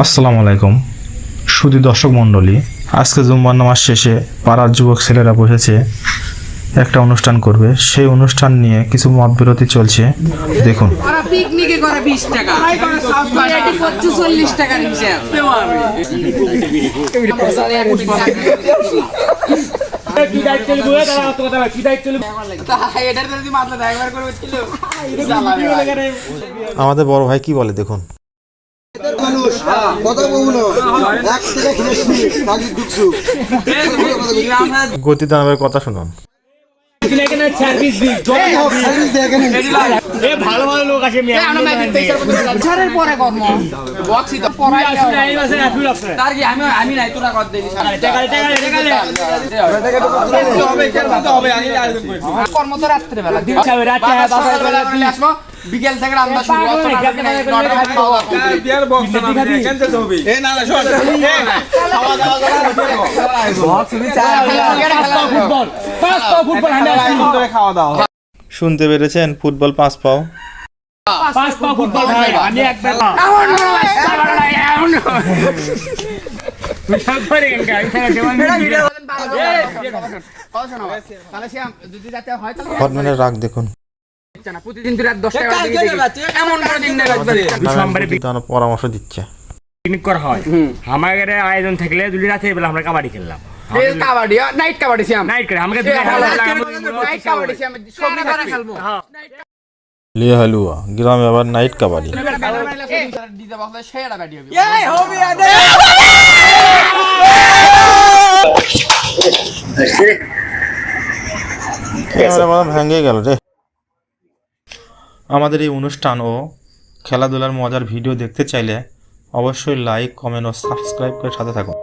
আসসালামু আলাইকুম সুধী দর্শক মণ্ডলী, আজকে জুম্মার নামাজ শেষে পাড়ার যুবক ছেলেরা বসেছে একটা অনুষ্ঠান করবে। সেই অনুষ্ঠান নিয়ে কিছু মতবিরোধী চলছে। দেখুন। পিকনিকে করে 20 টাকা, এটি করছে 40 টাকার হিসাব। কি দায়িত্ব নিব তারা কথা কি দায়িত্ব নিব তা এটার যদি মাথা একবার করে ছিল আমাদের বড় ভাই কি বলে দেখুন। মানুষ কথা বলুন এক থেকে খেয়েছি কাজে ঢুকছু গতি দানবের কথা শুনুন। সার্ভিস এ ভালো ভালো লোক আসে বছরের পরে কর্ম বক্সি তো পড়াই তার কি আমি নাই তোরা কর দেই কর্ম তো রাত্রে বেলা রাতে আসবো বিকেল থেকে রান্না শুরু বিয়ার বক্স ক্যান্সেল হবে এ না শোন খাওয়া দাওয়া বক্স ফুটবল ফুটবল হান্ডা খাওয়া দাওয়া। শুনতে পেরেছেন? ফুটবল 5 পাও ফুটবল ভাই আমি একবার হটম্যানের রাগ দেখুন। প্রতিদিন রাত 10 টাকা এমন করে দিন না পরামর্শ দিচ্ছে। পিকনিক করা হয় আমাদের আয়োজন থাকলে দুই রাতে বেলা আমরা কাবাডি খেললাম। কাবাডি নাইট কাবাডি সিয়াম নাইট করে আমাকে নাইট কাবাডি সিয়াম সবই করে খেলবো। লিয়ে হালুয়া গ্রামে আবার নাইট কাবাডি। ডিজে বক্সে শেয়ার বাডি হবে এই হবে ভেঙে গেল রে। আমাদের এই অনুষ্ঠান ও খেলাধুলার মজার ভিডিও দেখতে চাইলে অবশ্যই লাইক, কমেন্ট ও সাবস্ক্রাইব করে সাথে থাকুন।